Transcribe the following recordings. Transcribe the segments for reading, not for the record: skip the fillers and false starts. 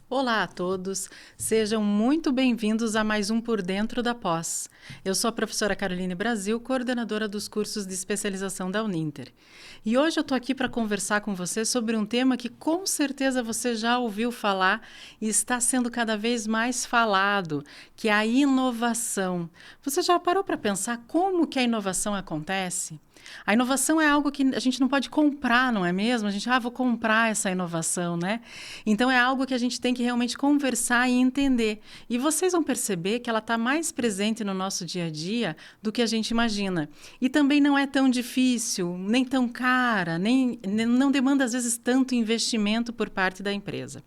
Olá a todos, sejam muito bem-vindos a mais um Por Dentro da Pós. Eu sou a professora Caroline Brasil, coordenadora dos cursos de especialização da Uninter. E hoje eu estou aqui para conversar com você sobre um tema que com certeza você já ouviu falar e está sendo cada vez mais falado, que é a inovação. Você já parou para pensar como que a inovação acontece? A inovação é algo que a gente não pode comprar, não é mesmo? A gente, vou comprar essa inovação, né? Então é algo que a gente tem que realmente conversar e entender. E vocês vão perceber que ela está mais presente no nosso dia a dia do que a gente imagina. E também não é tão difícil, nem tão cara, nem não demanda às vezes tanto investimento por parte da empresa.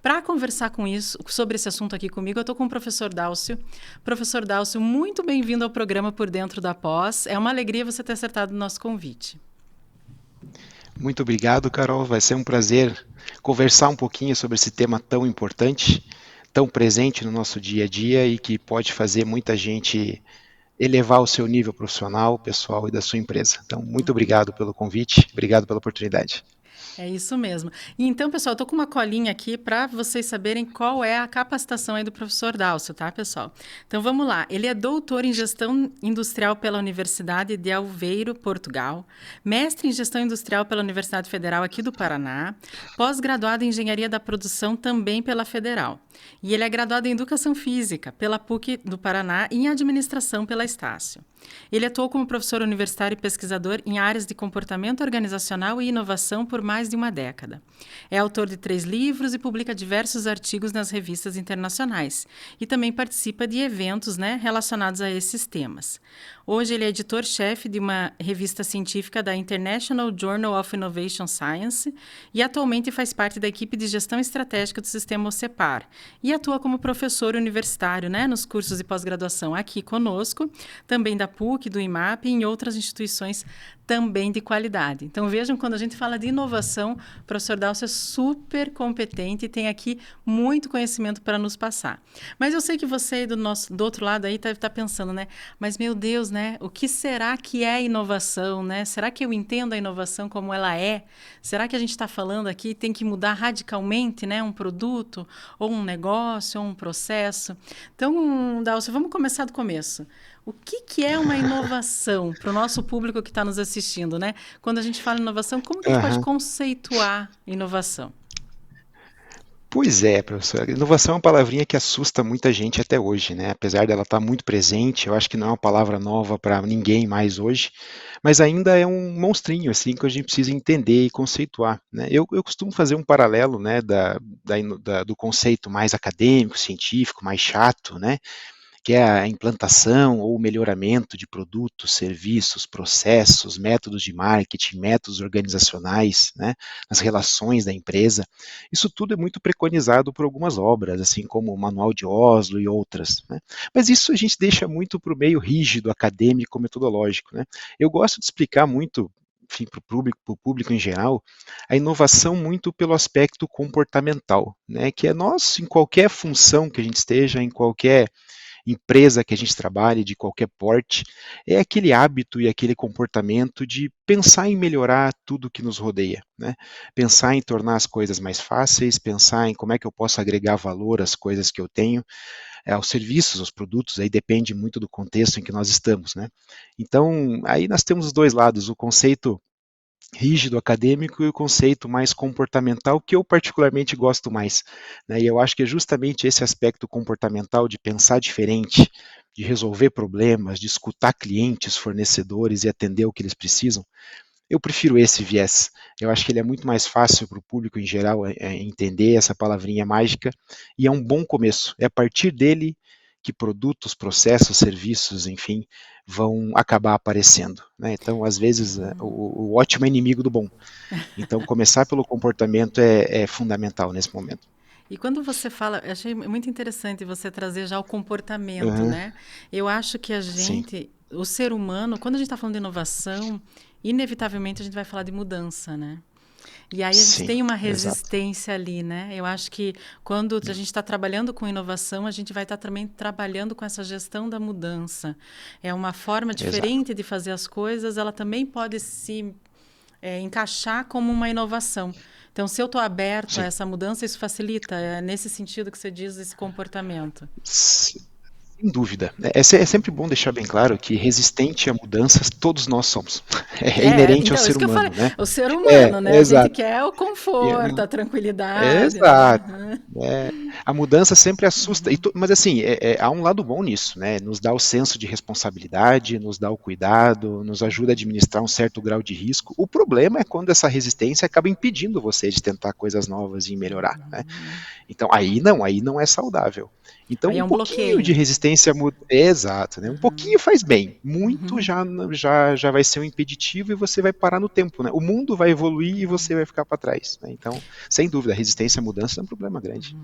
Para conversar com isso, sobre esse assunto aqui comigo, eu estou com o professor Dálcio. Professor Dálcio, muito bem-vindo ao programa Por Dentro da Pós. É uma alegria você ter acertado o nosso convite. Muito obrigado, Carol. Vai ser um prazer conversar um pouquinho sobre esse tema tão importante, tão presente no nosso dia a dia e que pode fazer muita gente elevar o seu nível profissional, pessoal e da sua empresa. Então, muito obrigado pelo convite, obrigado pela oportunidade. É isso mesmo. E então, pessoal, eu tô com uma colinha aqui para vocês saberem qual é a capacitação aí do professor Dálcio, tá, pessoal? Então, vamos lá. Ele é doutor em gestão industrial pela Universidade de Aveiro, Portugal, mestre em gestão industrial pela Universidade Federal aqui do Paraná, pós-graduado em engenharia da produção também pela Federal. E ele é graduado em educação física pela PUC do Paraná e em administração pela Estácio. Ele atuou como professor universitário e pesquisador em áreas de comportamento organizacional e inovação por mais de uma década. É autor de 3 livros e publica diversos artigos nas revistas internacionais. E também participa de eventos, relacionados a esses temas. Hoje ele é editor-chefe de uma revista científica da International Journal of Innovation Science e atualmente faz parte da equipe de gestão estratégica do sistema OCEPAR e atua como professor universitário, nos cursos de pós-graduação aqui conosco, também da PUC, do IMAP e em outras instituições também de qualidade. Então vejam, quando a gente fala de inovação, o professor Dálcio é super competente e tem aqui muito conhecimento para nos passar. Mas eu sei que você aí do outro lado aí tá pensando, Mas meu Deus, o que será que é inovação, Será que eu entendo a inovação como ela é? Será que a gente está falando aqui tem que mudar radicalmente, um produto ou um negócio ou um processo? Então, Dálcio, vamos começar do começo. O que é uma inovação para o nosso público que está nos assistindo, Quando a gente fala em inovação, como que a gente pode Aham. conceituar inovação? Pois é, professor. Inovação é uma palavrinha que assusta muita gente até hoje, né? Apesar dela estar muito presente, eu acho que não é uma palavra nova para ninguém mais hoje, mas ainda é um monstrinho assim que a gente precisa entender e conceituar, né? Eu costumo fazer um paralelo, né, do conceito mais acadêmico, científico, mais chato, né? Que é a implantação ou melhoramento de produtos, serviços, processos, métodos de marketing, métodos organizacionais, né, as relações da empresa. Isso tudo é muito preconizado por algumas obras, assim como o Manual de Oslo e outras. Né? Mas isso a gente deixa muito para o meio rígido, acadêmico, metodológico. Né? Eu gosto de explicar muito enfim, para o público em geral, a inovação muito pelo aspecto comportamental, né, que é nós, em qualquer função que a gente esteja, em qualquer empresa que a gente trabalhe, de qualquer porte, é aquele hábito e aquele comportamento de pensar em melhorar tudo que nos rodeia, né? Pensar em tornar as coisas mais fáceis, pensar em como é que eu posso agregar valor às coisas que eu tenho, aos serviços, aos produtos, aí depende muito do contexto em que nós estamos, né? Então, aí nós temos os dois lados, o conceito rígido acadêmico e o conceito mais comportamental, que eu particularmente gosto mais. Né? E eu acho que é justamente esse aspecto comportamental de pensar diferente, de resolver problemas, de escutar clientes, fornecedores e atender o que eles precisam. Eu prefiro esse viés. Eu acho que ele é muito mais fácil para o público em geral entender essa palavrinha mágica e é um bom começo. É a partir dele que produtos, processos, serviços, enfim, vão acabar aparecendo. Né? Então, às vezes, o ótimo é inimigo do bom. Então, começar pelo comportamento é fundamental nesse momento. E quando você fala, eu achei muito interessante você trazer já o comportamento, Uhum, Eu acho que a sim, gente, o ser humano, quando a gente está falando de inovação, inevitavelmente a gente vai falar de mudança, E aí a gente sim, tem uma exato, resistência ali, Eu acho que quando a gente está trabalhando com inovação, a gente vai estar também trabalhando com essa gestão da mudança. É uma forma exato. diferente de fazer as coisas, ela também pode se encaixar como uma inovação. Então, se eu estou aberto a Sim. essa mudança, isso facilita, é nesse sentido que você diz esse comportamento. Sem dúvida. É sempre bom deixar bem claro que resistente a mudanças todos nós somos. É inerente ao Então, ser isso que eu falei, humano, né? o ser É, humano, né? A gente exato. quer o conforto, a tranquilidade, né? Exato. É, a mudança sempre assusta, mas assim, há um lado bom nisso, né? Nos dá o senso de responsabilidade, nos dá o cuidado, nos ajuda a administrar um certo grau de risco. O problema é quando essa resistência acaba impedindo você de tentar coisas novas e melhorar, né? Então, aí não é saudável. Então, Aí um é um pouquinho de bloqueio. resistência, exato, né? Um pouquinho faz bem, muito já vai ser um impeditivo e você vai parar no tempo, né? O mundo vai evoluir e você vai ficar para trás, né? Então, sem dúvida, a resistência à mudança é um problema grande.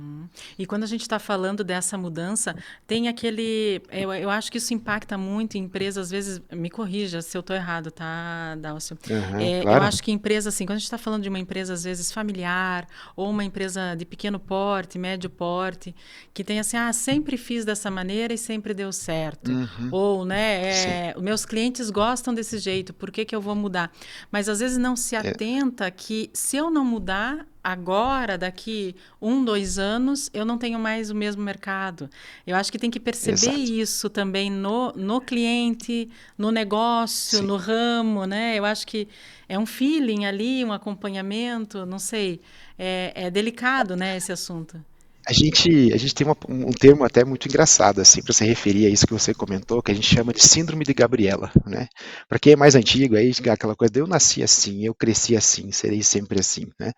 E quando a gente está falando dessa mudança, tem aquele. Eu acho que isso impacta muito em empresas, às vezes, me corrija se eu estou errado, tá, Dálcio? Aham, Eu claro. acho que empresa, assim, quando a gente está falando de uma empresa, às vezes, familiar, ou uma empresa de pequeno porte, médio porte, que tem assim, sempre fiz dessa maneira e sempre deu certo. Uhum, Ou, sim, né, meus clientes gostam desse jeito, por que que eu vou mudar? Mas às vezes não se é, atenta que se eu não mudar agora, daqui 1, 2 anos, eu não tenho mais o mesmo mercado. Eu acho que tem que perceber exato, isso também no cliente, no negócio, sim. no ramo, né? Eu acho que é um feeling ali, um acompanhamento, não sei. É delicado, né, esse assunto. A gente tem um termo até muito engraçado, assim, para se referir a isso que você comentou, que a gente chama de síndrome de Gabriela, né? Para quem é mais antigo, aí aquela coisa, eu nasci assim, eu cresci assim, serei sempre assim, né?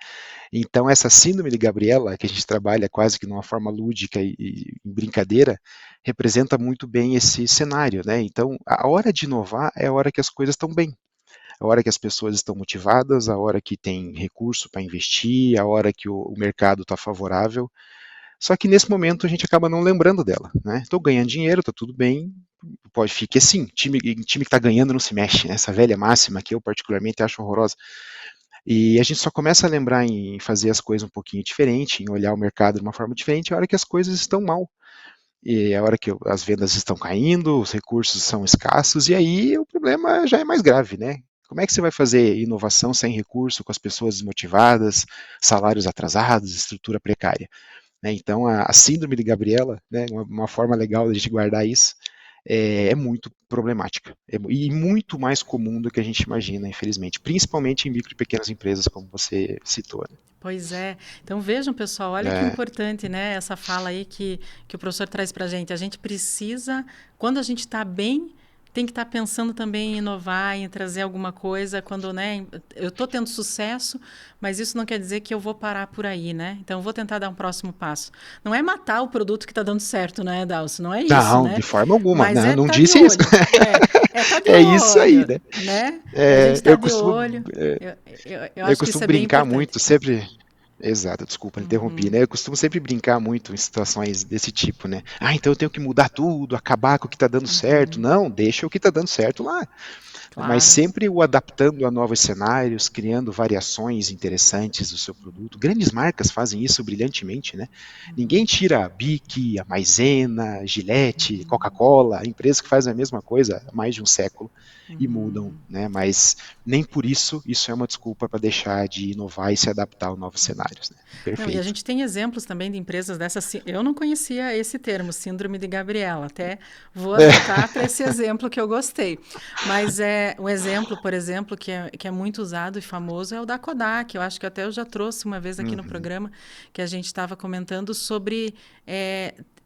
Então, essa síndrome de Gabriela, que a gente trabalha quase que numa forma lúdica e brincadeira, representa muito bem esse cenário, né? Então, a hora de inovar é a hora que as coisas estão bem, a hora que as pessoas estão motivadas, a hora que tem recurso para investir, a hora que o mercado está favorável. Só que nesse momento a gente acaba não lembrando dela, né? Estou ganhando dinheiro, está tudo bem, pode ficar assim. Time que está ganhando não se mexe, né? Essa velha máxima que eu particularmente acho horrorosa. E a gente só começa a lembrar em fazer as coisas um pouquinho diferente, em olhar o mercado de uma forma diferente, a hora que as coisas estão mal. E a hora que as vendas estão caindo, os recursos são escassos, e aí o problema já é mais grave, né? Como é que você vai fazer inovação sem recurso, com as pessoas desmotivadas, salários atrasados, estrutura precária? Né? Então, a síndrome de Gabriela, né, uma forma legal de a gente guardar isso, é muito problemática e muito mais comum do que a gente imagina, infelizmente, principalmente em micro e pequenas empresas, como você citou. Pois é. Então vejam, pessoal, olha que Né? importante, né? Essa fala aí que o professor traz para a gente. A gente precisa, quando a gente está bem, tem que estar pensando também em inovar, em trazer alguma coisa. Quando, né, eu estou tendo sucesso, mas isso não quer dizer que eu vou parar por aí, né? Então eu vou tentar dar um próximo passo. Não é matar o produto que está dando certo, né, Dalcio? Não é isso, Não, de né? forma alguma, Mas não, é não estar de disse isso. olho. É estar de É isso aí, olho, né? né? É a gente estar Eu de costumo, olho. Eu eu acho que costumo isso é bem brincar importante. muito, sempre. Exato, desculpa, interrompi, né? Eu costumo sempre brincar muito em situações desse tipo, né? Ah, então eu tenho que mudar tudo, acabar com o que está dando certo. Não, deixa o que está dando certo lá, mas Claro. sempre o adaptando a novos cenários, criando variações interessantes do seu produto. Grandes marcas fazem isso brilhantemente, né? Ninguém tira a Bic, a Maizena, a Gillette, Coca-Cola, empresas que fazem a mesma coisa há mais de um século e mudam, né? Mas nem por isso isso é uma desculpa para deixar de inovar e se adaptar aos novos cenários, né? Não, e a Perfeito. gente tem exemplos também de empresas dessas. Eu não conhecia esse termo, síndrome de Gabriela. Até vou anotar para esse exemplo que eu gostei. Mas um exemplo, por exemplo, que é muito usado e famoso é o da Kodak. Eu acho que até eu já trouxe uma vez aqui no Uhum, programa que a gente estava comentando sobre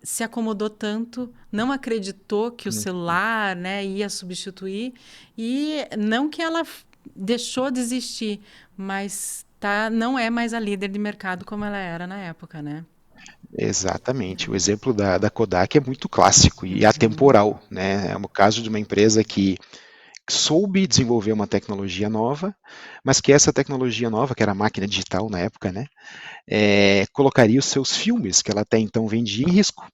se acomodou tanto, não acreditou que o uhum. celular, né, ia substituir e não que ela deixou de existir, mas não é mais a líder de mercado como ela era na época, né? Exatamente. O exemplo da Kodak é muito clássico e atemporal, né? É o caso de uma empresa que soube desenvolver uma tecnologia nova, mas que essa tecnologia nova, que era a máquina digital na época, né, colocaria os seus filmes que ela até então vendia em risco.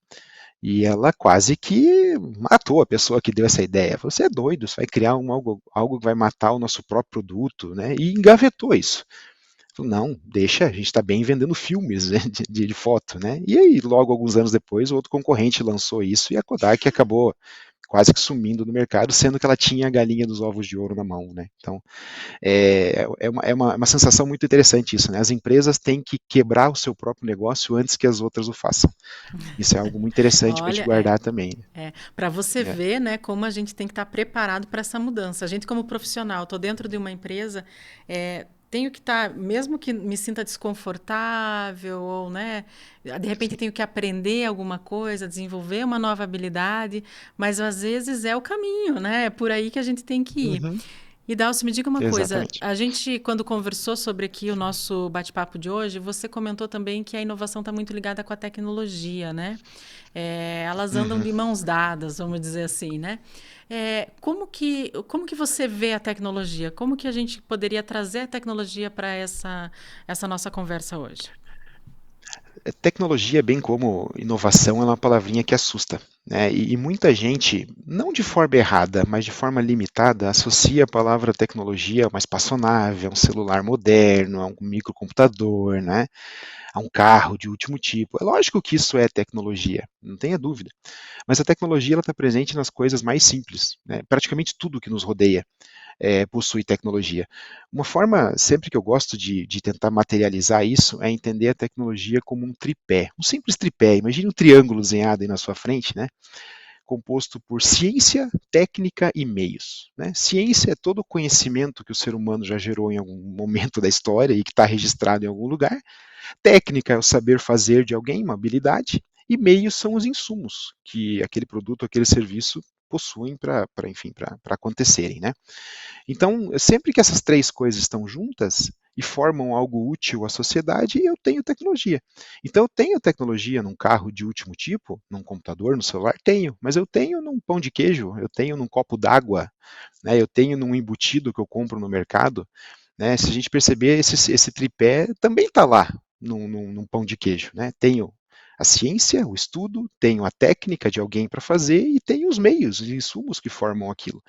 E ela quase que matou a pessoa que deu essa ideia. Você é doido, você vai criar algo que vai matar o nosso próprio produto, né? E engavetou isso. Falou, não, deixa, a gente está bem vendendo filmes, né, de foto, né? E aí, logo alguns anos depois, o outro concorrente lançou isso e a Kodak acabou quase que sumindo no mercado, sendo que ela tinha a galinha dos ovos de ouro na mão, né? Então, é uma sensação muito interessante isso, né? As empresas têm que quebrar o seu próprio negócio antes que as outras o façam. Isso é algo muito interessante para a gente Olha, guardar também, para você né? ver, né, como a gente tem que estar preparado para essa mudança. A gente, como profissional, estou dentro de uma empresa, tenho que estar, mesmo que me sinta desconfortável, ou, né, de repente Sim. tenho que aprender alguma coisa, desenvolver uma nova habilidade, mas às vezes é o caminho, né? É por aí que a gente tem que ir. Uhum, E Dalcio, me diga uma coisa. exatamente. A gente, quando conversou sobre aqui o nosso bate-papo de hoje, você comentou também que a inovação está muito ligada com a tecnologia, né? Elas andam Uhum. de mãos dadas, vamos dizer assim, né? Como que você vê a tecnologia? Como que a gente poderia trazer a tecnologia para essa nossa conversa hoje? Tecnologia, bem como inovação, é uma palavrinha que assusta, né? E muita gente, não de forma errada, mas de forma limitada, associa a palavra tecnologia a uma espaçonave, a um celular moderno, a um microcomputador, né? A um carro de último tipo. É lógico que isso é tecnologia, não tenha dúvida. Mas a tecnologia está presente nas coisas mais simples, né? Praticamente tudo que nos rodeia possui tecnologia. Uma forma, sempre que eu gosto de tentar materializar isso, é entender a tecnologia como um tripé, um simples tripé. Imagine um triângulo desenhado aí na sua frente, né? Composto por ciência, técnica e meios. Né? Ciência é todo o conhecimento que o ser humano já gerou em algum momento da história e que está registrado em algum lugar. Técnica é o saber fazer de alguém, uma habilidade, e meios são os insumos que aquele produto, aquele serviço possuem enfim, para acontecerem, né? Então, sempre que essas três coisas estão juntas e formam algo útil à sociedade, eu tenho tecnologia. Então, eu tenho tecnologia num carro de último tipo, num computador, no celular? Tenho, mas eu tenho num pão de queijo, eu tenho num copo d'água, né? Eu tenho num embutido que eu compro no mercado. Né? Se a gente perceber, esse tripé também está lá num pão de queijo. Né? Tenho a ciência, o estudo, tenho a técnica de alguém para fazer e tenho os meios, os insumos que formam aquilo.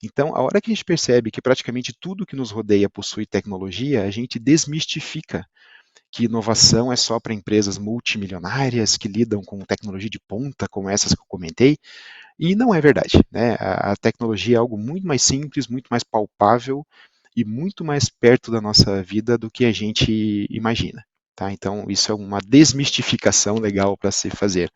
Então, a hora que a gente percebe que praticamente tudo que nos rodeia possui tecnologia, a gente desmistifica que inovação é só para empresas multimilionárias que lidam com tecnologia de ponta, como essas que eu comentei, e não é verdade. Né? A tecnologia é algo muito mais simples, muito mais palpável e muito mais perto da nossa vida do que a gente imagina. Tá? Então, isso é uma desmistificação legal para se fazer.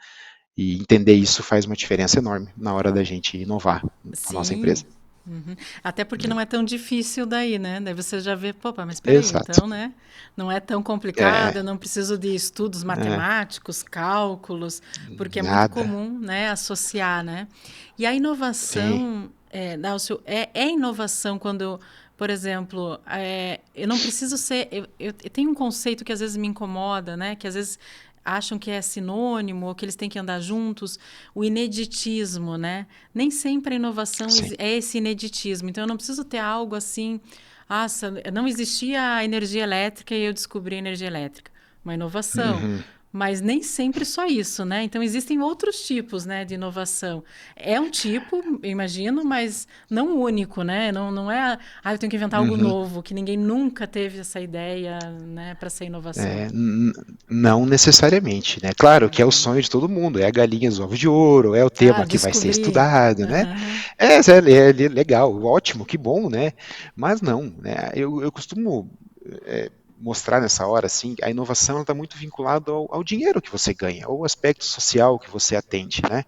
E entender isso faz uma diferença enorme na hora da gente inovar a nossa empresa. Sim. Uhum. Até porque não é tão difícil daí, né? Daí você já vê, pô, mas espera aí, Exato. então, né? Não é tão complicado, É, eu não preciso de estudos é, matemáticos, cálculos, porque é muito nada. comum, né, associar, né? E a Sim, inovação, Dálcio, é inovação quando, por exemplo, eu não preciso ser. Eu tenho um conceito que às vezes me incomoda, né? Que às vezes acham que é sinônimo ou que eles têm que andar juntos, o ineditismo, né? Nem sempre a inovação sim. é esse ineditismo. Então, eu não preciso ter algo assim. Nossa, não existia a energia elétrica e eu descobri a energia elétrica. Uma inovação. Uhum, Mas nem sempre só isso, né? Então, existem outros tipos, né, de inovação. É um tipo, imagino, mas não único, né? Não é, eu tenho que inventar algo uhum. novo, que ninguém nunca teve essa ideia, né, para ser inovação. É, não necessariamente, né? Claro que é o sonho de todo mundo, é a galinha dos ovos de ouro, é o Ah, tema que vai ser descobri. estudado, né? Aham. É legal, ótimo, que bom, né? Mas não, né? Eu costumo mostrar nessa hora, assim, a inovação está muito vinculada ao dinheiro que você ganha, ou ao aspecto social que você atende, né?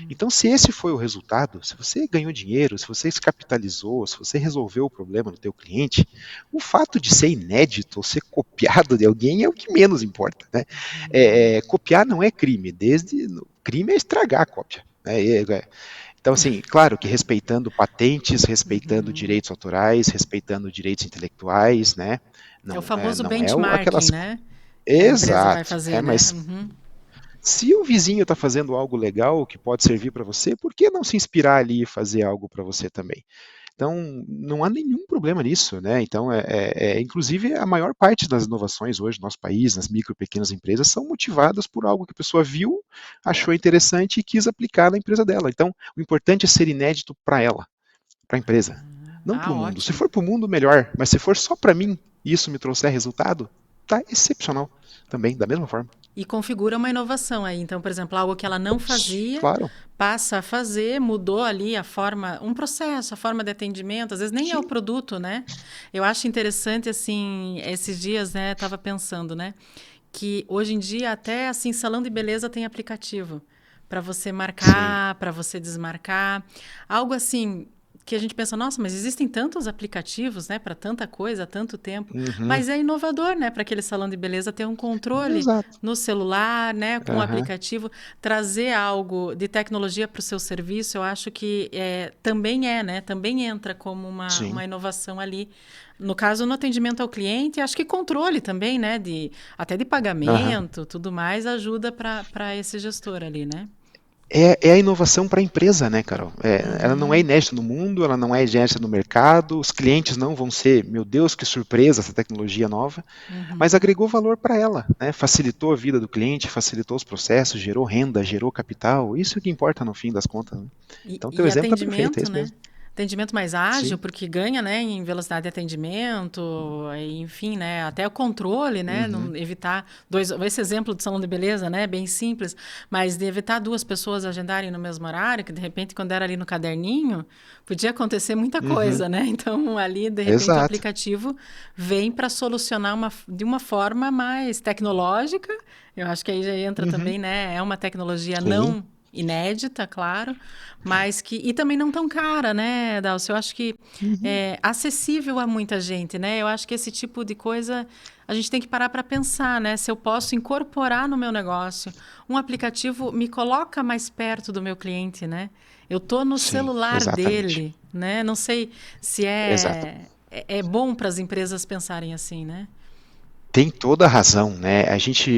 Então, se esse foi o resultado, se você ganhou dinheiro, se você se capitalizou, se você resolveu o problema do teu cliente, o fato de ser inédito ou ser copiado de alguém é o que menos importa, né? Copiar não é crime, crime é estragar a cópia. Né? Então, assim, claro que respeitando patentes, respeitando direitos autorais, respeitando direitos intelectuais, né? É o Não, famoso não é benchmarking, aquelas. né? Que a empresa vai Exato, fazer, né? mas Uhum. se o vizinho está fazendo algo legal que pode servir para você, por que não se inspirar ali e fazer algo para você também? Então, não há nenhum problema nisso, né? Então, inclusive, a maior parte das inovações hoje no nosso país, nas micro e pequenas empresas, são motivadas por algo que a pessoa viu, achou interessante e quis aplicar na empresa dela. Então, o importante é ser inédito para ela, para a empresa, não para Ah, o mundo. Se ótimo. for para o mundo, melhor, mas se for só para mim e isso me trouxer resultado, tá excepcional também, da mesma forma. e configura uma inovação aí. Então, por exemplo, algo que ela não fazia, Claro. passa a fazer, mudou ali a forma, um processo, a forma de atendimento, às vezes nem é o Sim. produto, né? Eu acho interessante, assim, esses dias, né, estava pensando, né, que hoje em dia até, assim, salão de beleza tem aplicativo para você Sim. marcar, para você desmarcar, algo assim que a gente pensa, nossa, mas existem tantos aplicativos, né, para tanta coisa há tanto tempo, Uhum. mas é inovador, né, para aquele salão de beleza ter um controle Exato. no celular, né, com o Aham. aplicativo, trazer algo de tecnologia para o seu serviço, eu acho que também né, também entra como Sim. uma inovação ali. No caso, no atendimento ao cliente, acho que controle também, né, até de Aham. pagamento, tudo mais, ajuda para esse gestor ali, né? É a inovação para a empresa, né, Carol? Ela não é Uhum, inédita no mundo, ela não é inédita no mercado, os clientes não vão ser, meu Deus, que surpresa essa tecnologia nova, mas uhum. agregou valor para ela, né? Facilitou a vida do cliente, facilitou os processos, gerou renda, gerou capital, isso é o que importa no fim das contas, né? Então, teu E exemplo está perfeito, é atendimento, isso né? mesmo. Atendimento mais ágil, Sim. porque ganha, né, em velocidade de atendimento, enfim, né, até o controle, né, Uhum. não evitar esse exemplo do salão de beleza, né, bem simples, mas de evitar duas pessoas agendarem no mesmo horário, que de repente quando era ali no caderninho, podia acontecer muita Uhum. coisa, né? Então ali de repente o Exato. aplicativo vem para solucionar de uma forma mais tecnológica. Eu acho que aí já entra Uhum. também, né, é uma tecnologia Sim. não inédita, claro, mas que e também não tão cara, né, Dalcio? Eu acho que Uhum. é acessível a muita gente, né? Eu acho que esse tipo de coisa a gente tem que parar para pensar, né? Se eu posso incorporar no meu negócio um aplicativo, me coloca mais perto do meu cliente, né? Eu tô no Sim, celular exatamente. dele, né? Não sei se Exato. é bom para as empresas pensarem assim, né? Tem toda a razão, né?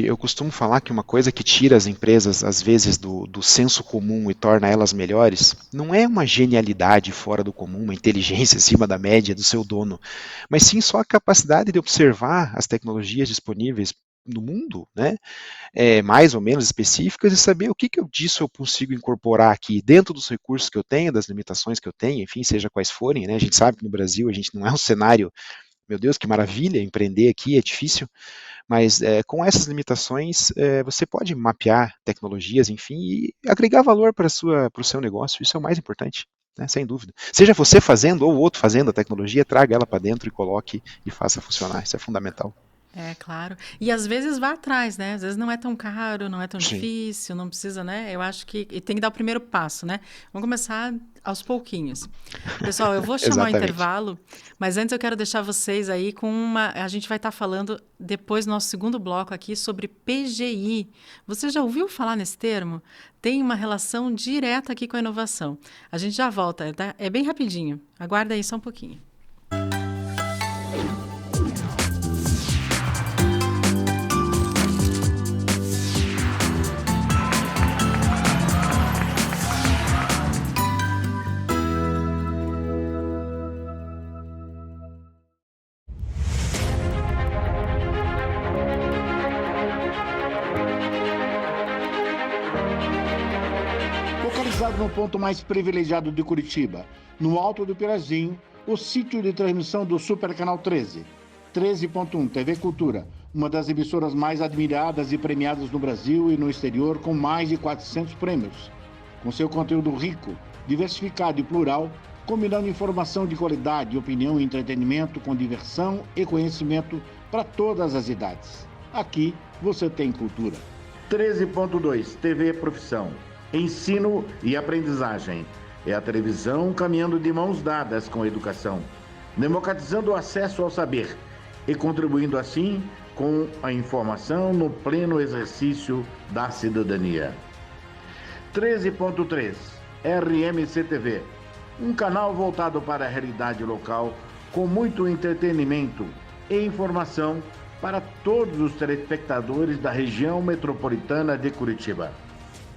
Eu costumo falar que uma coisa que tira as empresas, às vezes, do senso comum e torna elas melhores, não é uma genialidade fora do comum, uma inteligência acima da média do seu dono, mas sim só a capacidade de observar as tecnologias disponíveis no mundo, né? Mais ou menos específicas e saber o que, disso eu consigo incorporar aqui dentro dos recursos que eu tenho, das limitações que eu tenho, enfim, seja quais forem, né? A gente sabe que no Brasil a gente não é um cenário, meu Deus, que maravilha, empreender aqui é difícil, mas com essas limitações você pode mapear tecnologias, enfim, e agregar valor para o seu negócio. Isso é o mais importante, né, sem dúvida. Seja você fazendo ou outro fazendo a tecnologia, traga ela para dentro e coloque e faça funcionar. Isso é fundamental. É, claro. E às vezes vá atrás, né? Às vezes não é tão caro, não é tão Sim, difícil, não precisa, né? Eu acho que e tem que dar o primeiro passo, né? Vamos começar aos pouquinhos. Pessoal, eu vou chamar o exatamente. intervalo, mas antes eu quero deixar vocês aí com uma. A gente vai estar falando depois no nosso segundo bloco aqui sobre PGI. Você já ouviu falar nesse termo? Tem uma relação direta aqui com a inovação. A gente já volta, tá? É bem rapidinho. Aguarda aí só um pouquinho. Localizado no ponto mais privilegiado de Curitiba, no Alto do Pirazinho, o sítio de transmissão do Super Canal 13. 13.1 TV Cultura, uma das emissoras mais admiradas e premiadas no Brasil e no exterior, com mais de 400 prêmios. Com seu conteúdo rico, diversificado e plural, combinando informação de qualidade, opinião e entretenimento com diversão e conhecimento para todas as idades. Aqui você tem cultura. 13.2 TV Profissão. Ensino e aprendizagem. É a televisão caminhando de mãos dadas com a educação, democratizando o acesso ao saber e contribuindo assim com a informação no pleno exercício da cidadania. 13.3 RMCTV, um canal voltado para a realidade local com muito entretenimento e informação para todos os telespectadores da região metropolitana de Curitiba.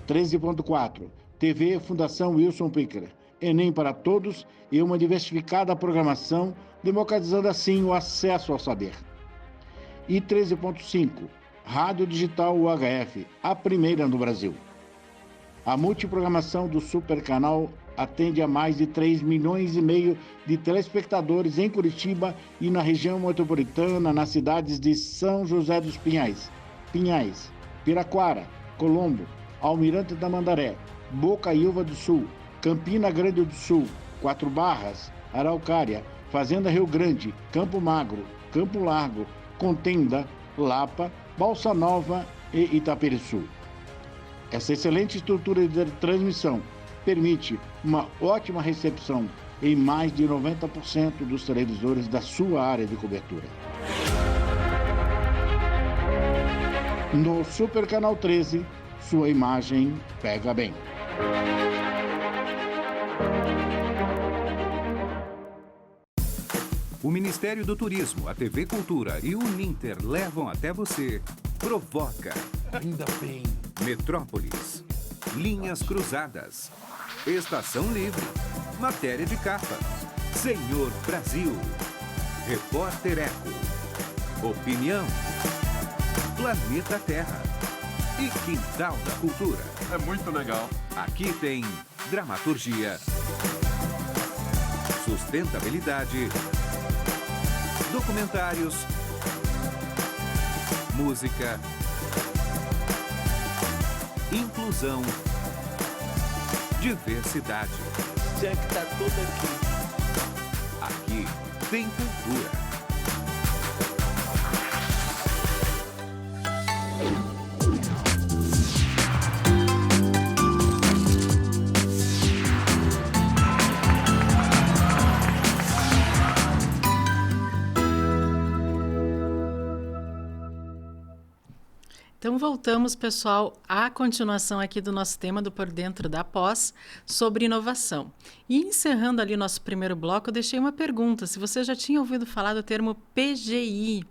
13.4 TV Fundação Wilson Pickler. Enem para todos e uma diversificada programação, democratizando assim o acesso ao saber. E 13.5 Rádio Digital UHF, a primeira no Brasil. A multiprogramação do Super Canal atende a mais de 3 milhões e meio de telespectadores em Curitiba e na região metropolitana, nas cidades de São José dos Pinhais, Piraquara, Colombo, Almirante Tamandaré, Bocaiúva do Sul, Campina Grande do Sul, Quatro Barras, Araucária, Fazenda Rio Grande, Campo Magro, Campo Largo, Contenda, Lapa, Balsa Nova e Itaperiçu. Essa excelente estrutura de transmissão permite uma ótima recepção em mais de 90% dos televisores da sua área de cobertura. No Super Canal 13, sua imagem pega bem. O Ministério do Turismo, a TV Cultura e o Uninter levam até você Provoca. Ainda bem. Metrópolis. Linhas Cruzadas. Estação Livre. Matéria de capa. Senhor Brasil. Repórter Eco. Opinião. Planeta Terra. E Quintal da Cultura. É muito legal. Aqui tem dramaturgia, sustentabilidade, documentários, música, inclusão, diversidade. Já que tá tudo aqui. Aqui tem cultura. Então voltamos, pessoal, à continuação aqui do nosso tema do Por Dentro da Pós sobre inovação. E encerrando ali o nosso primeiro bloco, eu deixei uma pergunta, se você já tinha ouvido falar do termo PGI,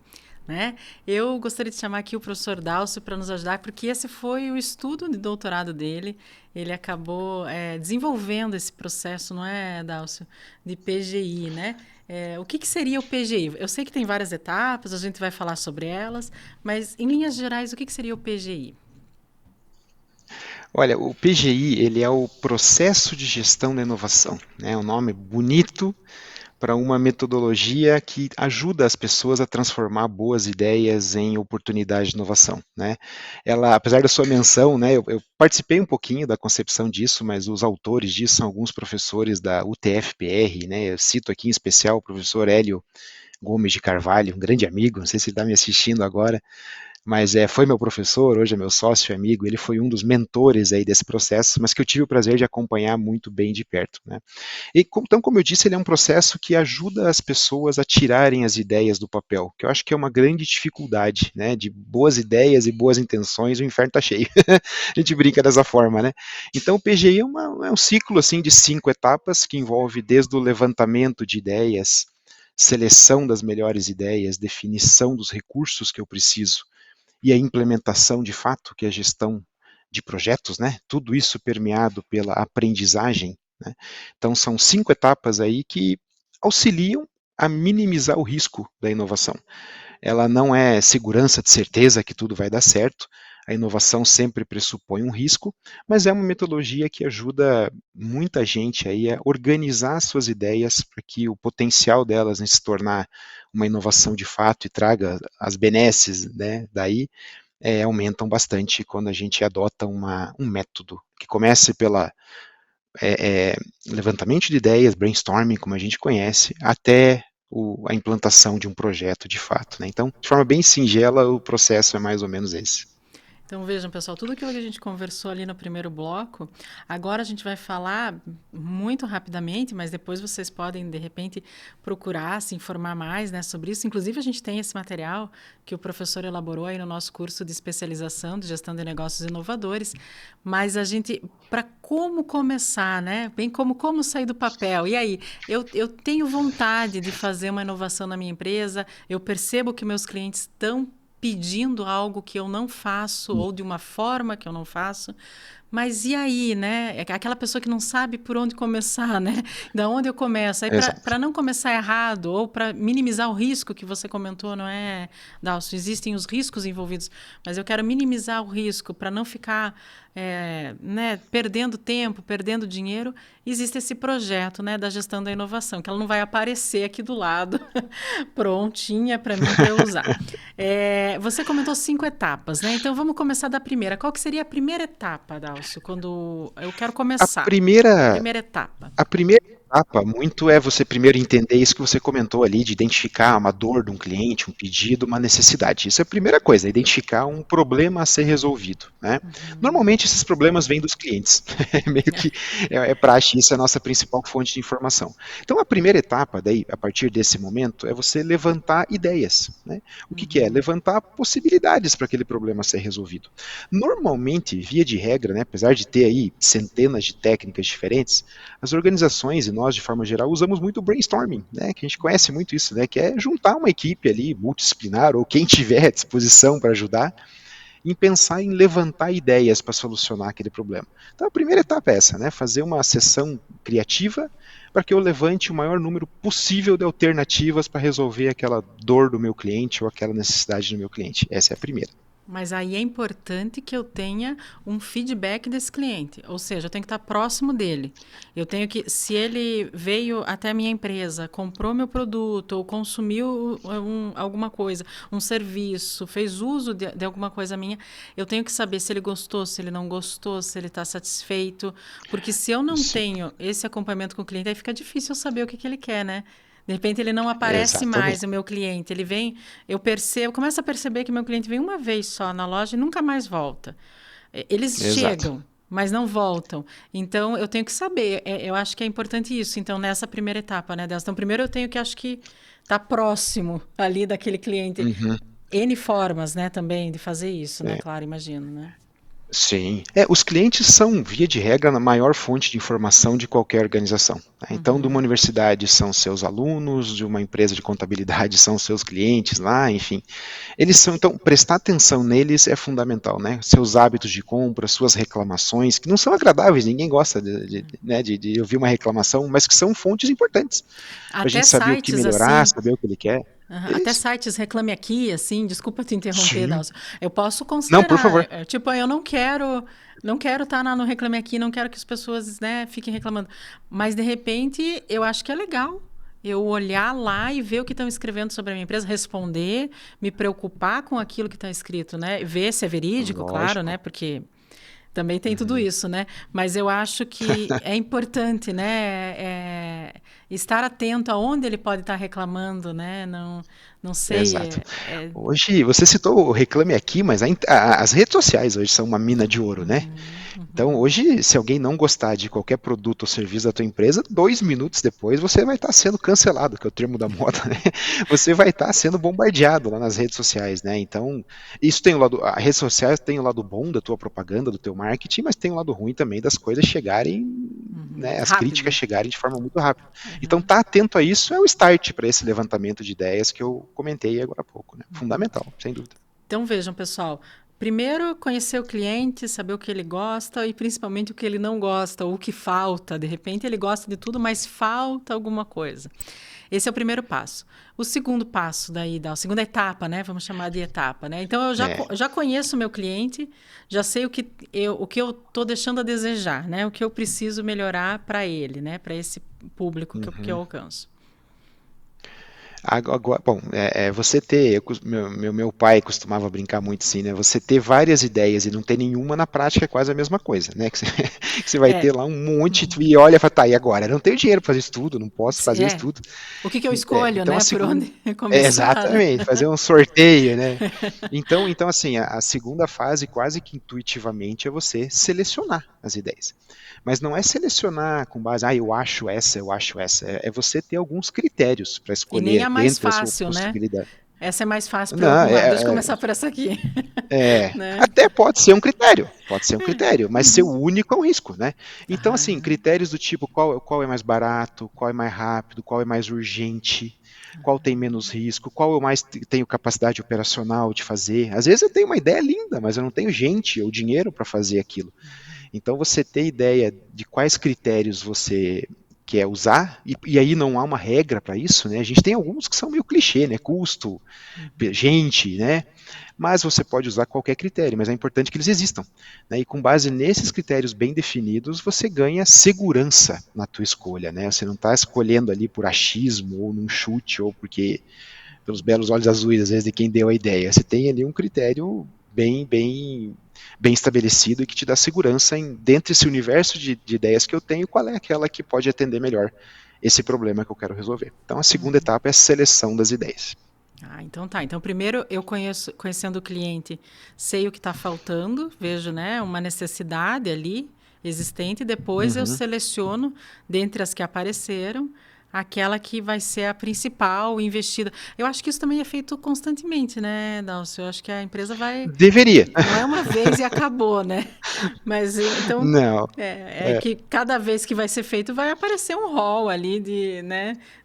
né? Eu gostaria de chamar aqui o professor Dálcio para nos ajudar, porque esse foi o estudo de doutorado dele, ele acabou desenvolvendo esse processo, não é, Dálcio, de PGI, né? O que seria o PGI? Eu sei que tem várias etapas, a gente vai falar sobre elas, mas em linhas gerais, o que seria o PGI? Olha, o PGI, ele é o Processo de Gestão da Inovação, né? É um nome bonito para uma metodologia que ajuda as pessoas a transformar boas ideias em oportunidades de inovação, né? Ela, apesar da sua menção, né, eu participei um pouquinho da concepção disso, mas os autores disso são alguns professores da UTF-PR, né? Eu cito aqui em especial o professor Hélio Gomes de Carvalho, um grande amigo, não sei se ele está me assistindo agora, mas foi meu professor, hoje é meu sócio e amigo, ele foi um dos mentores aí desse processo, mas que eu tive o prazer de acompanhar muito bem de perto, né? E, então, como eu disse, ele é um processo que ajuda as pessoas a tirarem as ideias do papel, que eu acho que é uma grande dificuldade, né? De boas ideias e boas intenções, o inferno está cheio. A gente brinca dessa forma, né? Então, o PGI é um ciclo assim, de 5 etapas, que envolve desde o levantamento de ideias, seleção das melhores ideias, definição dos recursos que eu preciso, e a implementação de fato, que é a gestão de projetos, né? Tudo isso permeado pela aprendizagem, né? Então são 5 etapas aí que auxiliam a minimizar o risco da inovação. Ela não é segurança de certeza que tudo vai dar certo, a inovação sempre pressupõe um risco, mas é uma metodologia que ajuda muita gente aí a organizar suas ideias para que o potencial delas em se tornar uma inovação de fato e traga as benesses, né, daí aumentam bastante quando a gente adota um método que comece pela levantamento de ideias, brainstorming, como a gente conhece, até a implantação de um projeto de fato, né? Então, de forma bem singela, o processo é mais ou menos esse. Então vejam, pessoal, tudo aquilo que a gente conversou ali no primeiro bloco, agora a gente vai falar muito rapidamente, mas depois vocês podem, de repente, procurar se informar mais, né, sobre isso. Inclusive, a gente tem esse material que o professor elaborou aí no nosso curso de especialização de gestão de negócios inovadores, mas a gente, para como começar, né, bem como sair do papel. E aí, eu tenho vontade de fazer uma inovação na minha empresa, eu percebo que meus clientes estão pedindo algo que eu não faço ou de uma forma que eu não faço, mas e aí, né? É aquela pessoa que não sabe por onde começar, né? Da onde eu começo? Aí Exato. para não começar errado ou para minimizar o risco que você comentou, não é, Dalcio? Existem os riscos envolvidos, mas eu quero minimizar o risco para não ficar né, perdendo tempo, perdendo dinheiro. Existe esse projeto, né, da gestão da inovação, que ela não vai aparecer aqui do lado, prontinha para mim para eu usar. Você comentou 5 etapas, né? Então vamos começar da primeira. Qual que seria a primeira etapa, Dalcio, quando eu quero A começar? primeira, Primeira etapa. A primeira etapa muito é você primeiro entender isso que você comentou ali, de identificar uma dor de um cliente, um pedido, uma necessidade. Isso é a primeira coisa, identificar um problema a ser resolvido, né? Normalmente esses problemas vêm dos clientes, meio que praxe, isso é a nossa principal fonte de informação. Então a primeira etapa, daí, a partir desse momento, é você levantar ideias, né? O que é? Levantar possibilidades para aquele problema ser resolvido. Normalmente, via de regra, né, apesar de ter aí centenas de técnicas diferentes, as organizações e nós, de forma geral, usamos muito o brainstorming, né, que a gente conhece muito isso, né, que é juntar uma equipe ali multidisciplinar ou quem tiver à disposição para ajudar em pensar em levantar ideias para solucionar aquele problema. Então a primeira etapa é essa, né, fazer uma sessão criativa para que eu levante o maior número possível de alternativas para resolver aquela dor do meu cliente ou aquela necessidade do meu cliente. Essa é a primeira. Mas aí é importante que eu tenha um feedback desse cliente, ou seja, eu tenho que estar próximo dele. Eu tenho que, se ele veio até a minha empresa, comprou meu produto ou consumiu alguma coisa, um serviço, fez uso de alguma coisa minha, eu tenho que saber se ele gostou, se ele não gostou, se ele está satisfeito, porque se eu não Sim, tenho esse acompanhamento com o cliente, aí fica difícil eu saber o que ele quer, né? De repente ele não aparece mais, exatamente. o meu cliente. Ele vem, começo a perceber que meu cliente vem uma vez só na loja e nunca mais volta. Eles Exato. chegam, mas não voltam. Então eu tenho que saber. Eu acho que é importante isso. Então, nessa primeira etapa, né, Delas? Então, primeiro eu tenho que, acho que, estar próximo ali daquele cliente. Uhum. N formas, né, também, de fazer isso, né? É. Claro, imagino, né? Sim. Os clientes são, via de regra, a maior fonte de informação de qualquer organização, tá? Então, de uma universidade são seus alunos, de uma empresa de contabilidade são seus clientes lá, enfim. Eles são, então, prestar atenção neles é fundamental, né? Seus hábitos de compra, suas reclamações, que não são agradáveis, ninguém gosta né, de ouvir uma reclamação, mas que são fontes importantes para a Até gente saber o que sites melhorar, assim. saber o que ele quer. Até Isso. sites Reclame Aqui, assim, desculpa te interromper, Sim. Dalcio. Eu posso Não, por considerar, favor. tipo, eu não quero estar no Reclame Aqui, não quero que as pessoas, né, fiquem reclamando. Mas, de repente, eu acho que é legal eu olhar lá e ver o que estão escrevendo sobre a minha empresa, responder, me preocupar com aquilo que está escrito, né? Ver se é verídico, claro, Lógico. né? Porque também tem tudo isso, né? Mas eu acho que é importante, né? Estar atento aonde ele pode estar reclamando, né? Não sei. Exato. Hoje, você citou o Reclame Aqui, mas as redes sociais hoje são uma mina de ouro, né? Então, hoje, se alguém não gostar de qualquer produto ou serviço da tua empresa, 2 minutos depois você vai estar sendo cancelado, que é o termo da moda, né? Você vai estar sendo bombardeado lá nas redes sociais, né? Então, isso tem o lado, as redes sociais tem o lado bom da tua propaganda, do teu marketing, mas tem o lado ruim também das coisas chegarem, né? As críticas Rápido. chegarem de forma muito rápida. Então, tá atento a isso é o start para esse levantamento de ideias que eu comentei agora há pouco, né? Fundamental, sem dúvida. Então, vejam, pessoal. Primeiro, conhecer o cliente, saber o que ele gosta e principalmente o que ele não gosta, ou o que falta. De repente, ele gosta de tudo, mas falta alguma coisa. Esse é o primeiro passo. O segundo passo daí, a segunda etapa, né? Vamos chamar de etapa, né? Então, eu já conheço o meu cliente, já sei o que eu estou deixando a desejar, né? O que eu preciso melhorar para ele, né? Para esse público que eu alcanço. Agora, bom, você ter, meu pai costumava brincar muito assim, né? Você ter várias ideias e não ter nenhuma na prática é quase a mesma coisa, né? Que você vai ter lá um monte e olha e fala, tá, e agora? Eu não tenho dinheiro para fazer isso tudo, não posso fazer isso tudo. O que eu escolho, Então, né? a Por segunda, onde começar, né? exatamente, fazer um sorteio, né? Então assim, a segunda fase, quase que intuitivamente, é você selecionar as ideias. Mas não é selecionar com base, eu acho essa. É você ter alguns critérios para E nem escolher a mais dentre as suas fácil, né? possibilidades. Essa é mais fácil para eu Não, arrumar. Deixa eu começar por essa aqui. Né? até pode ser um critério, mas ser o único é um risco, né? Então, assim, critérios do tipo qual é mais barato, qual é mais rápido, qual é mais urgente, qual tem menos risco, qual eu mais tenho capacidade operacional de fazer. Às vezes eu tenho uma ideia linda, mas eu não tenho gente ou dinheiro para fazer aquilo. Então, você ter ideia de quais critérios você quer usar, e aí não há uma regra para isso, né? A gente tem alguns que são meio clichê, né? Custo, gente, né? Mas você pode usar qualquer critério, mas é importante que eles existam, né? E com base nesses critérios bem definidos, você ganha segurança na tua escolha, né? Você não está escolhendo ali por achismo, ou num chute, ou porque pelos belos olhos azuis, às vezes, de quem deu a ideia. Você tem ali um critério bem estabelecido e que te dá segurança dentro desse universo de ideias que eu tenho, qual é aquela que pode atender melhor esse problema que eu quero resolver. Então, a segunda etapa é a seleção das ideias. Então tá. Então, primeiro eu conhecendo o cliente, sei o que está faltando, vejo, né, uma necessidade ali existente, depois eu seleciono, dentre as que apareceram, aquela que vai ser a principal investida. Eu acho que isso também é feito constantemente, né, Dalcio? Eu acho que a empresa vai... Deveria. Não é uma vez e acabou, né? Mas então Não. que cada vez que vai ser feito vai aparecer um rol ali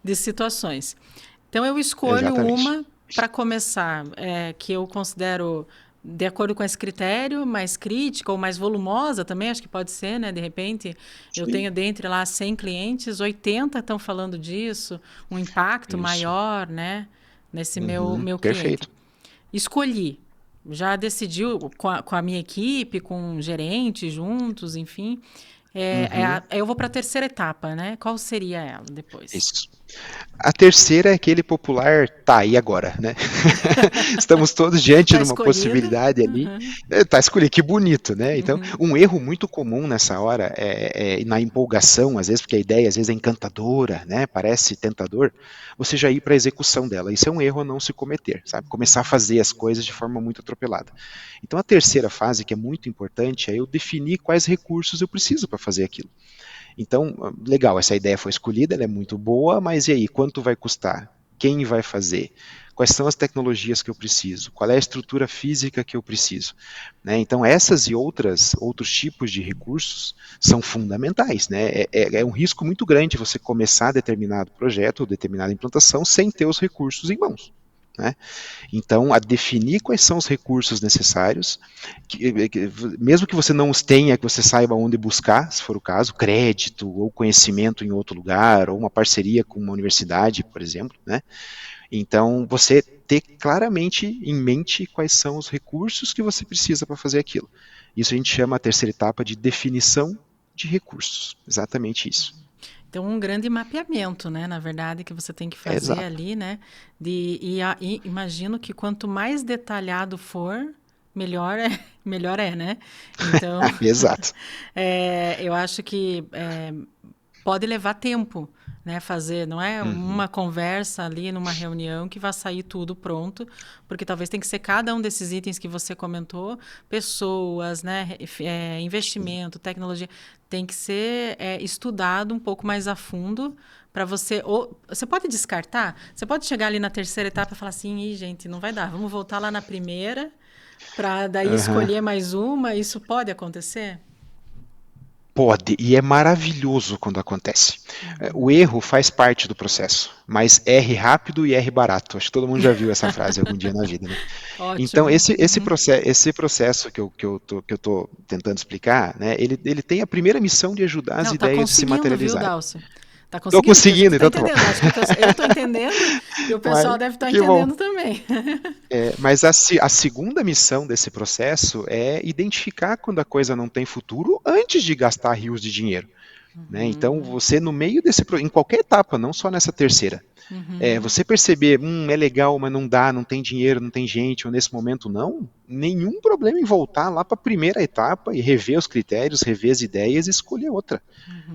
de situações. Então eu escolho Exatamente. uma para começar, que eu considero de acordo com esse critério, mais crítica ou mais volumosa também, acho que pode ser, né? De repente, eu Sim. tenho dentre lá 100 clientes, 80 estão falando disso, um impacto Isso. maior, né? Nesse meu cliente. Perfeito. Escolhi. Já decidiu com a minha equipe, com um gerente juntos, enfim. Eu vou para a terceira etapa, né? Qual seria ela depois? Isso. A terceira é aquele popular, tá, e agora, né? Estamos todos diante de uma possibilidade ali. Tá escolhido, que bonito, né? Então, um erro muito comum nessa hora é na empolgação, às vezes, porque a ideia às vezes é encantadora, né? Parece tentador, você já ir para a execução dela. Isso é um erro a não se cometer, sabe? Começar a fazer as coisas de forma muito atropelada. Então, a terceira fase, que é muito importante, é eu definir quais recursos eu preciso para fazer aquilo. Então, legal, essa ideia foi escolhida, ela é muito boa, mas e aí, quanto vai custar? Quem vai fazer? Quais são as tecnologias que eu preciso? Qual é a estrutura física que eu preciso? Né? Então, essas e outros tipos de recursos são fundamentais. Né? É um risco muito grande você começar determinado projeto ou determinada implantação sem ter os recursos em mãos. Né? Então, a definir quais são os recursos necessários, mesmo que você não os tenha, que você saiba onde buscar, se for o caso, crédito ou conhecimento em outro lugar, ou uma parceria com uma universidade, por exemplo, né? Então, você ter claramente em mente quais são os recursos que você precisa para fazer aquilo. Isso a gente chama a terceira etapa de definição de recursos, exatamente isso. Então, um grande mapeamento, né? Na verdade, que você tem que fazer ali, né? E imagino que quanto mais detalhado for, melhor é, né? Então, Exato. Eu acho que pode levar tempo, né? Fazer, não é uma conversa ali numa reunião que vai sair tudo pronto, porque talvez tem que ser cada um desses itens que você comentou, pessoas, né? Investimento, tecnologia, tem que ser estudado um pouco mais a fundo para você. Ou você pode descartar, você pode chegar ali na terceira etapa e falar assim, ih, gente, não vai dar, vamos voltar lá na primeira para daí escolher mais uma. Isso pode acontecer? Pode, e é maravilhoso quando acontece. O erro faz parte do processo, mas erre rápido e erre barato. Acho que todo mundo já viu essa frase algum dia na vida, né? Ótimo. Então, esse processo que eu tô tentando explicar, né, ele tem a primeira missão de ajudar as ideias a se materializarem. Viu, Dalcio? Tá Tô conseguindo, então tá bom. Acho que eu tô entendendo e o pessoal deve estar entendendo também. Mas a segunda missão desse processo é identificar quando a coisa não tem futuro antes de gastar rios de dinheiro. Né? Então, você no meio em qualquer etapa, não só nessa terceira, você perceber, é legal, mas não dá, não tem dinheiro, não tem gente, ou nesse momento não, nenhum problema em voltar lá para a primeira etapa e rever os critérios, rever as ideias e escolher outra.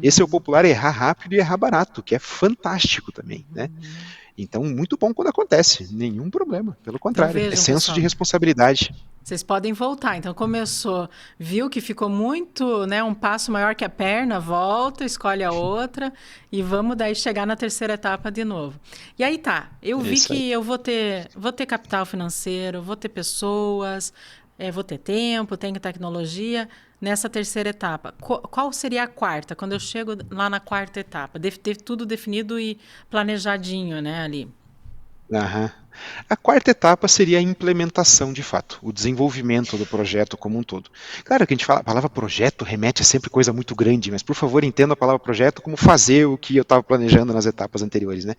Esse é o popular errar rápido e errar barato, que é fantástico também, né? Então, muito bom quando acontece, nenhum problema, pelo contrário, então, vejam, senso pessoal, de responsabilidade. Vocês podem voltar. Então, começou, viu que ficou muito, né, um passo maior que a perna, volta, escolhe a outra e vamos daí chegar na terceira etapa de novo. E aí tá, eu vi que eu vou ter capital financeiro, vou ter pessoas, vou ter tempo, tenho tecnologia. Nessa terceira etapa, qual seria a quarta? Quando eu chego lá na quarta etapa, deve ter tudo definido e planejadinho, né, ali. A quarta etapa seria a implementação de fato, o desenvolvimento do projeto como um todo. Claro que a gente fala, a palavra projeto remete a sempre coisa muito grande, mas por favor entenda a palavra projeto como fazer o que eu estava planejando nas etapas anteriores, né?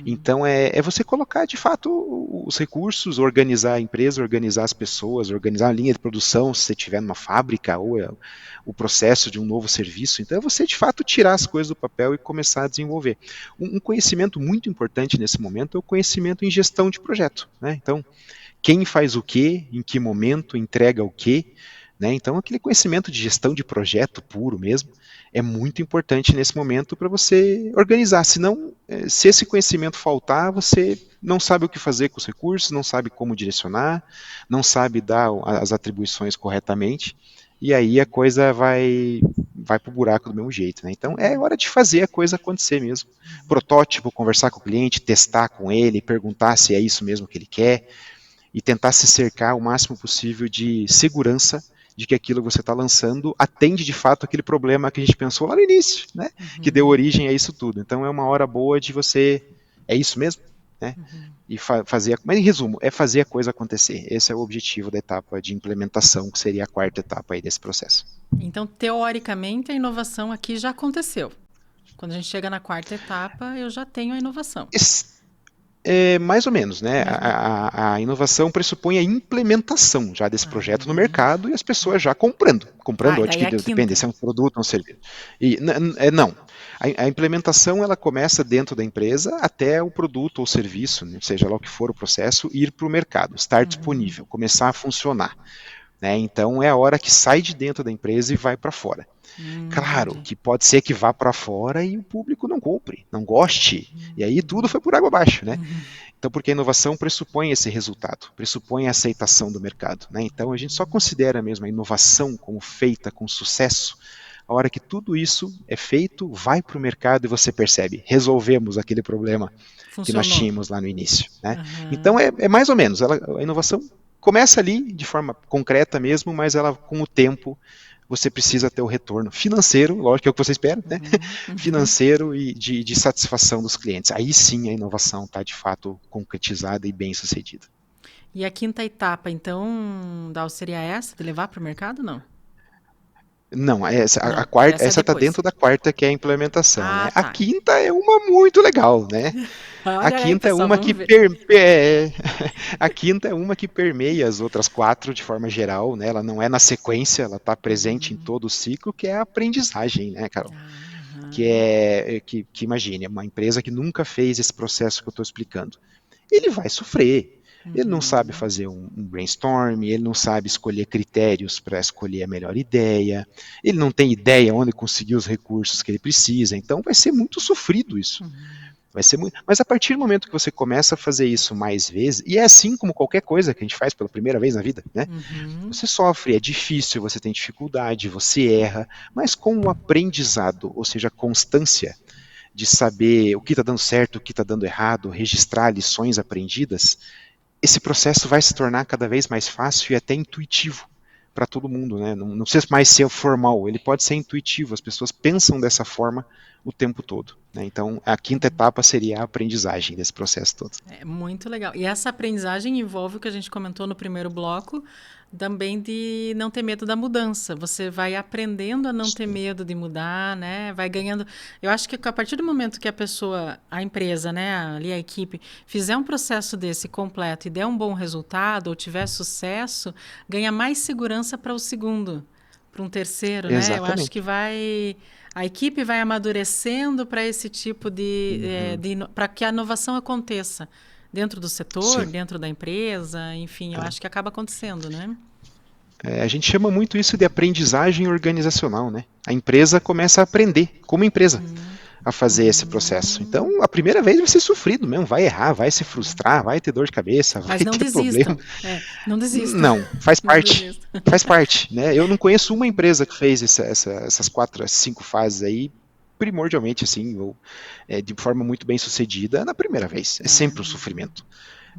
Então é você colocar de fato os recursos, organizar a empresa, organizar as pessoas, organizar a linha de produção, se você estiver numa fábrica ou o processo de um novo serviço. Então é você de fato tirar as coisas do papel e começar a desenvolver. Um conhecimento muito importante nesse momento é o conhecimento em gestão de projeto, né? Então, quem faz o quê, em que momento, entrega o quê, né? Então, aquele conhecimento de gestão de projeto puro mesmo é muito importante nesse momento para você organizar. Senão, se esse conhecimento faltar, você não sabe o que fazer com os recursos, não sabe como direcionar, não sabe dar as atribuições corretamente, e aí a coisa vai para o buraco do mesmo jeito, né? Então é hora de fazer a coisa acontecer mesmo. Protótipo, conversar com o cliente, testar com ele, perguntar se é isso mesmo que ele quer e tentar se cercar o máximo possível de segurança de que aquilo que você está lançando atende de fato aquele problema que a gente pensou lá no início, né? Que deu origem a isso tudo. Então é uma hora boa de você, é isso mesmo, né? E fazer, mas em resumo, é fazer a coisa acontecer. Esse é o objetivo da etapa de implementação, que seria a quarta etapa aí desse processo. Então, teoricamente, a inovação aqui já aconteceu. Quando a gente chega na quarta etapa, eu já tenho a inovação. Mais ou menos, né? A inovação pressupõe a implementação já desse projeto no mercado e as pessoas já comprando, daí a depende se é um produto ou um serviço. E, não, a implementação ela começa dentro da empresa até o produto ou serviço, né, seja lá o que for o processo, ir para o mercado, estar disponível, começar a funcionar. Né? Então é a hora que sai de dentro da empresa e vai para fora. Claro Entendi. que pode ser que vá para fora e o público não compre, não goste, e aí tudo foi por água abaixo, né? Então, porque a inovação pressupõe esse resultado, pressupõe a aceitação do mercado, né? Então, a gente só considera mesmo a inovação como feita com sucesso a hora que tudo isso é feito, vai para o mercado e você percebe, resolvemos aquele problema que nós Funcionou. tínhamos lá no início, né? Então, é mais ou menos, a inovação começa ali de forma concreta mesmo, mas ela, com o tempo, você precisa ter o retorno financeiro, lógico que é o que você espera, né? Financeiro e de satisfação dos clientes. Aí sim a inovação está de fato concretizada e bem sucedida. E a quinta etapa, então, Dal, seria essa, de levar para o mercado, não? Não, Não, a quarta, essa é essa está depois. dentro da quarta, que é a implementação, né? A Tá. quinta é uma muito legal, né? A Olha aí, quinta é pessoal, uma vamos que ver. a quinta é uma que permeia as outras quatro de forma geral, né? Ela não é na sequência, ela está presente em todo o ciclo, que é a aprendizagem, né, Carol? Que imagine, uma empresa que nunca fez esse processo que eu estou explicando. Ele vai sofrer. Ele não sabe fazer um brainstorm, ele não sabe escolher critérios para escolher a melhor ideia, ele não tem ideia onde conseguir os recursos que ele precisa, então vai ser muito sofrido isso. Vai ser muito... Mas a partir do momento que você começa a fazer isso mais vezes, e é assim como qualquer coisa que a gente faz pela primeira vez na vida, né? Você sofre, é difícil, você tem dificuldade, você erra, mas com o aprendizado, ou seja, a constância de saber o que está dando certo, o que está dando errado, registrar lições aprendidas, esse processo vai se tornar cada vez mais fácil e até intuitivo para todo mundo, né? Não precisa mais ser formal, ele pode ser intuitivo, as pessoas pensam dessa forma o tempo todo, né? Então, a quinta etapa seria a aprendizagem desse processo todo. É muito legal. E essa aprendizagem envolve o que a gente comentou no primeiro bloco, também de não ter medo da mudança. Você vai aprendendo a não ter medo de mudar, né? Vai ganhando. Eu acho que a partir do momento que a pessoa, a empresa, né, ali a equipe, fizer um processo desse completo e der um bom resultado ou tiver sucesso, ganha mais segurança para o segundo, para um terceiro, né? Eu acho que a equipe vai amadurecendo para esse tipo para que a inovação aconteça. Dentro do setor, Sim. dentro da empresa, enfim, eu acho que acaba acontecendo, né? A gente chama muito isso de aprendizagem organizacional, né? A empresa começa a aprender, como empresa, a fazer esse processo. Então, a primeira vez vai ser sofrido mesmo, vai errar, vai se frustrar, vai ter dor de cabeça, vai Mas não ter desistam. problema. Não desistam. Não, faz Não parte. desistam. Faz parte, né? Eu não conheço uma empresa que fez essas 4, 5 fases aí primordialmente, assim, ou de forma muito bem sucedida na primeira vez. É sempre um sofrimento.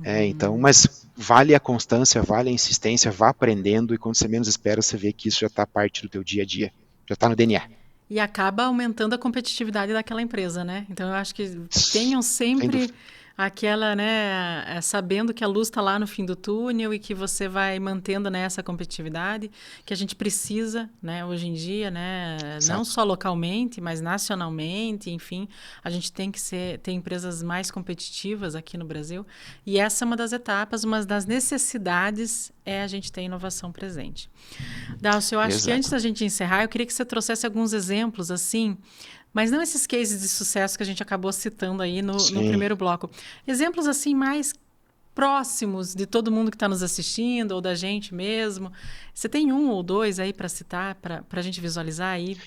Então, mas vale a constância, vale a insistência, vá aprendendo e quando você menos espera, você vê que isso já está parte do teu dia a dia, já está no DNA. E acaba aumentando a competitividade daquela empresa, né? Então, eu acho que tenham sempre aquela, né, sabendo que a luz está lá no fim do túnel e que você vai mantendo, né, essa competitividade que a gente precisa, né, hoje em dia, né, não Exato. só localmente, mas nacionalmente, enfim, a gente tem que ter empresas mais competitivas aqui no Brasil. E essa é uma das etapas, uma das necessidades é a gente ter inovação presente. Dalcio, eu acho que antes Exato. da gente encerrar, eu queria que você trouxesse alguns exemplos, assim, mas não esses cases de sucesso que a gente acabou citando aí no Sim. primeiro bloco. Exemplos, assim, mais próximos de todo mundo que está nos assistindo ou da gente mesmo. Você tem um ou dois aí para citar, para a gente visualizar aí?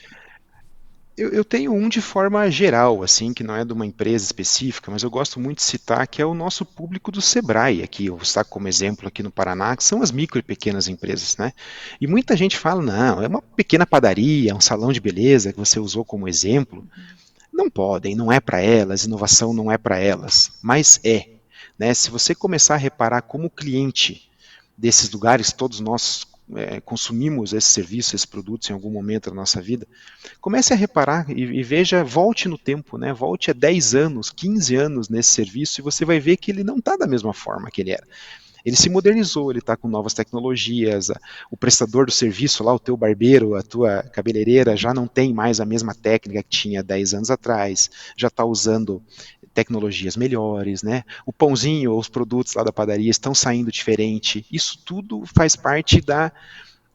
Eu tenho um de forma geral, assim, que não é de uma empresa específica, mas eu gosto muito de citar, que é o nosso público do Sebrae aqui, eu vou citar como exemplo aqui no Paraná, que são as micro e pequenas empresas, né? E muita gente fala, não, é uma pequena padaria, um salão de beleza que você usou como exemplo. Não podem, não é para elas, inovação não é para elas, mas é, né? Se você começar a reparar como cliente desses lugares, todos nós consumimos esse serviço, esses produtos em algum momento da nossa vida, comece a reparar e veja, volte no tempo, né? Volte a 10 anos, 15 anos nesse serviço e você vai ver que ele não está da mesma forma que ele era. Ele se modernizou, ele está com novas tecnologias, o prestador do serviço lá, o teu barbeiro, a tua cabeleireira, já não tem mais a mesma técnica que tinha 10 anos atrás, já está usando tecnologias melhores, né? O pãozinho, os produtos lá da padaria estão saindo diferente. Isso tudo faz parte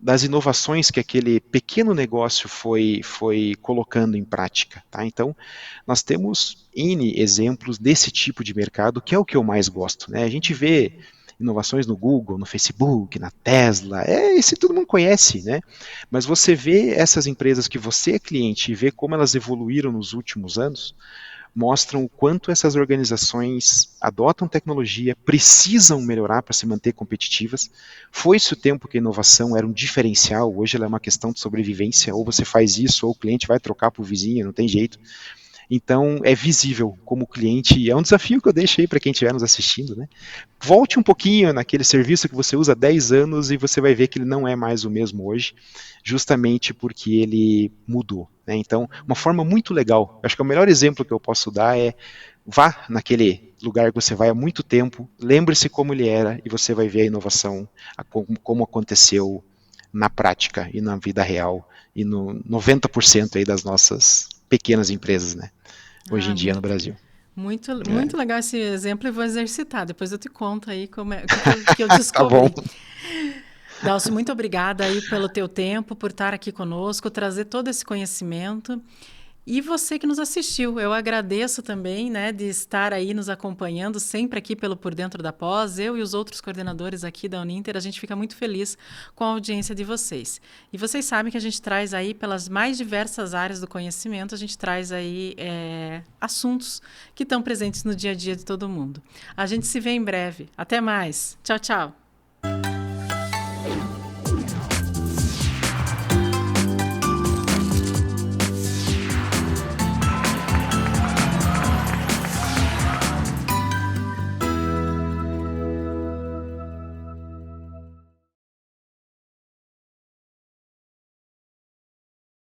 das inovações que aquele pequeno negócio foi colocando em prática. Tá? Então, nós temos N exemplos desse tipo de mercado, que é o que eu mais gosto. Né? A gente vê inovações no Google, no Facebook, na Tesla, esse todo mundo conhece, né? Mas você vê essas empresas que você é cliente e vê como elas evoluíram nos últimos anos, mostram o quanto essas organizações adotam tecnologia, precisam melhorar para se manter competitivas. Foi-se o tempo que a inovação era um diferencial, hoje ela é uma questão de sobrevivência, ou você faz isso, ou o cliente vai trocar para o vizinho, não tem jeito. Então, é visível como cliente, e é um desafio que eu deixo aí para quem estiver nos assistindo, né? Volte um pouquinho naquele serviço que você usa há 10 anos e você vai ver que ele não é mais o mesmo hoje, justamente porque ele mudou. Né? Então, uma forma muito legal, acho que o melhor exemplo que eu posso dar é vá naquele lugar que você vai há muito tempo, lembre-se como ele era e você vai ver a inovação, como aconteceu na prática e na vida real e no 90% aí das nossas pequenas empresas, né? Hoje Ah, em dia no Brasil. muito legal esse exemplo e vou exercitar. Depois eu te conto aí como é, o que eu Tá bom. descobri. Dalcio, muito obrigada aí pelo teu tempo, por estar aqui conosco, trazer todo esse conhecimento. E você que nos assistiu, eu agradeço também, né, de estar aí nos acompanhando sempre aqui pelo Por Dentro da Pós. Eu e os outros coordenadores aqui da Uninter, a gente fica muito feliz com a audiência de vocês. E vocês sabem que a gente traz aí, pelas mais diversas áreas do conhecimento, a gente traz aí assuntos que estão presentes no dia a dia de todo mundo. A gente se vê em breve. Até mais. Tchau, tchau.